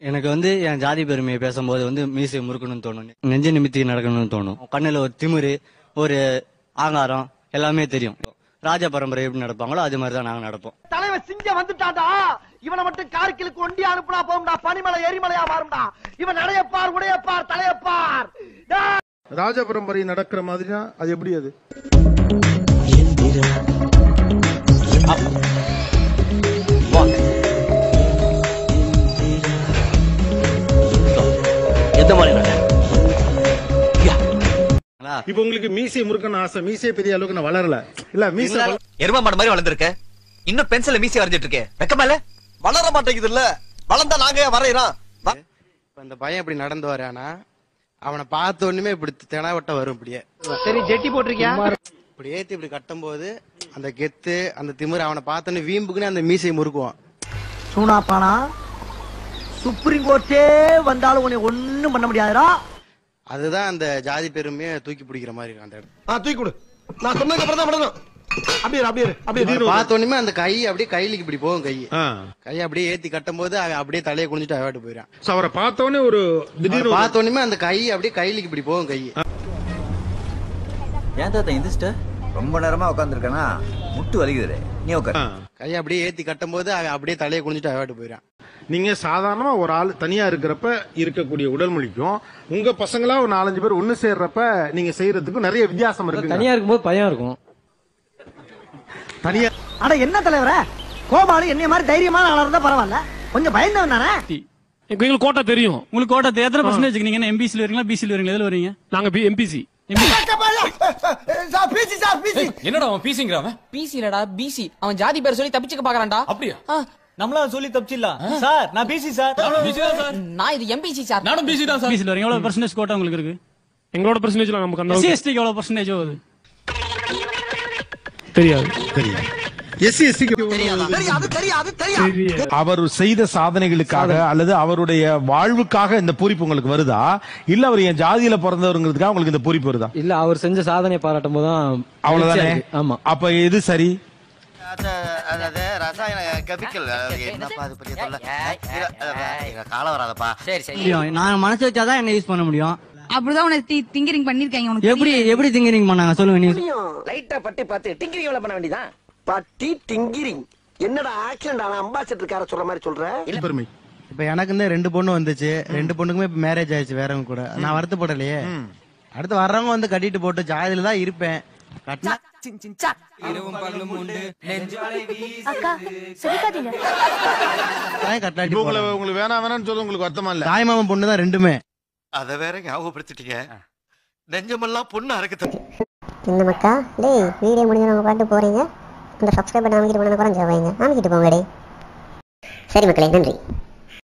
எனக்கு என் ஜாதி பெருமையை பேசும்போது மீசை முறுக்கணும்னு தோணும், நெஞ்ச நிமித்தி நடக்கணும்னு தோணும். கண்ணுல ஒரு திமிரு, ஒரு ஆங்காரம் எல்லாமே தெரியும். ராஜ பரம்பரை எப்படி நடப்பாங்களோ அது மாதிரிதான் நாங்க நடப்போம். தலைவன் சிங்கம் வந்துட்டாடா, இவனை மட்டும் கார்கிலுக்கு ஒண்டி அனுப்புனா போகும்டா, பனிமலை எரிமலையா மாறும்டா. இவன் நடையப்பார், உடையப்பார், தலையப்பார். ராஜ பரம்பரை நடக்கிற மாதிரினா அது எப்படி? அது இப்ப உங்களுக்கு மீசை முறுக்கணும் ஆசை, மீசை பெரிய அளவுக்கு நான் வளரல இல்ல, மீசை எரும மாடு மாதிரி வளர்ந்துருக்க, இன்னும் பென்சில மீசை வரைஞ்சிட்டு இருக்கே, வெக்கமா இல்ல? வளர மாட்டேங்குது இல்ல, வளர்ந்தா நாங்க வரையறோம். இந்த பையன் இப்படி நடந்து வரானா, அவனை பார்த்த ஒண்ணுமே இப்படி தெனாவட்ட வரும். இப்படியே சரி ஜெட்டி போட்டிருக்கியா, இப்படி ஏத்தி இப்படி கட்டும் போது அந்த கெத்து அந்த திமிரு அவனை பார்த்தோன்னு வீம்புக்குன்னு அந்த மீசையை முறுக்குவான். சூனாப்பானா சுப்ரீம் கோர்ட்டே வந்தாலும் உன்னை ஒண்ணும் பண்ண முடியாதுடா. அதுதான் அந்த ஜாதி பெருமையை தூக்கி பிடிக்கிற மாதிரி இருக்கு அந்த இடம். தூக்கி கொடு, நான் சொன்னதுக்கு அப்புறம் தான் விடணும். அப்படியே பார்த்தோன்னுமே அந்த கை அப்படியே கையிலுக்கு இப்படி போகும். கையை அப்படியே ஏத்தி கட்டும் போது அப்படியே தலையை குனிஞ்சிட்டு அவாட்டு போயிடான். அவரை பார்த்தோன்னே ஒரு பார்த்தோன்னுமே அந்த கை அப்படியே கையிலுக்கு இப்படி போகும். கை ஏன் தாத்தா இந்த ரொம்ப நேரமா உட்காந்துருக்கனா, முட்டு வலிக்குது, நீ உட்காரு. கையை அப்படியே ஏத்தி கட்டும் போது அப்படியே தலையை குனிஞ்சிட்டு அவாட்டு போயிடான். நீங்க சாதாரணமா ஒரு ஆள் தனியா இருக்கிறப்ப இருக்கக்கூடிய உடல் மொழிக்கும் உங்க பசங்களா ஒரு 4-5 பேர் ஒண்ணு சேர்றப்ப நீங்க செய்யறதுக்கும் நிறைய வித்தியாசம் இருக்கு. தனியா இருக்கும்போது பயம் இருக்கும். தனியா அட என்ன தலைவர, கோபாலு என்னைய மாதிரி தைரியமான ஆளா இருந்தா பரவாயில்ல, கொஞ்சம் பயந்தவன் தானே. எங்களுக்கு கோட்டா தெரியும். உங்களுக்கு கோட்டா எத்தனை பர்சன்டேஜ்? நீங்க எம்பிசில வரீங்களா, பிசில வரீங்களா, எதுல வரீங்க? நாங்க எம்பிசி. என்னடா அவன் பிசிங்கறாவன்? பிசி இல்லடா பிசி. அவன் ஜாதி பேர் சொல்லி தப்பிச்சுக்க பாக்குறான்டா. அப்படியா? நம்மளா சொல்லி தப்பிச்சிடலாம் சார். நான் பிசி சார். நான் இது எம்பிசி சார். நானும் பிசி தான் சார். பிசில வரீங்க. எவ்வளவு பர்சன்டேஜ் கோட்டா உங்களுக்கு இருக்கு? எங்களோட பர்சன்டேஜ்ல நமக்கு அந்த எஸ்சிஎஸ்டிக்கு எவ்வளவு பர்சன்டேஜ் ஆகுது? தெரியாது. அவர் செய்த சாதனைகளுக்காக அல்லது அவருடைய வாழ்வுக்காக இந்த பூரிப்பு உங்களுக்கு வருதா, இல்ல அவர் என் ஜாதியில பிறந்தவருங்கிறதுக்காக உங்களுக்கு இந்த பூரிப்பு வருதா? இல்ல, அவர் செஞ்ச சாதனை பாராட்டும் போதுதான். அவ்வளவுதானே? ஆமா. அப்ப எது சரி? ரசாயன கெமிக்கல் என்னப்பா அது பத்தி சொல்ல கால வராதப்பா. சரி சரி, நான் மனசு வச்சாதான் என்ன யூஸ் பண்ண முடியும். அப்படிதான் உனக்கு திங்கரிங் பண்ணிருக்காங்க. உனக்கு எப்படி திங்கரிங் பண்ணாங்க சொல்லுங்க. நீ லைட்டா பட்டி பார்த்து டிங்கிரிங் எவ்வளவு பண்ண வேண்டியதான். பட்டி டிங்கிரிங் என்னடா ஆக்சிடென்ட் ஆன அம்பாசிடர் கார சொல்ற மாதிரி சொல்ற பெருமை. இப்ப எனக்கு 2 பொண்ணு வந்துச்சு, 2 பொண்ணுக்குமே இப்ப மேரேஜ் ஆயிடுச்சு வேறவங்க கூட. நான் வருத்தப்படலையே. அடுத்து வர்றவங்க கட்டிட்டு போட்டு ஜாதியில தான் இருப்பேன். கட்டினா உங்களுக்கு வேணாம் வேணாம்னு சொல்ல உங்களுக்கு வருத்தமா இல்ல? தாய்மாமன் பொண்ணு தான் ரெண்டுமே. அத வேற ஞாபகப்படுத்திட்டீங்க, நெஞ்சமெல்லாம் பொண்ணு அறக்கு. இந்த மக்கா டேய், வீடியோ முடிஞ்சவங்க பாட்டு போறீங்க, அந்த சப்ஸ்கிரைப் பண்ண அமைக்கிட்டு போனது குறைஞ்ச வைங்க, அமைக்கிட்டு போங்க டே. சரி மக்களே, நன்றி.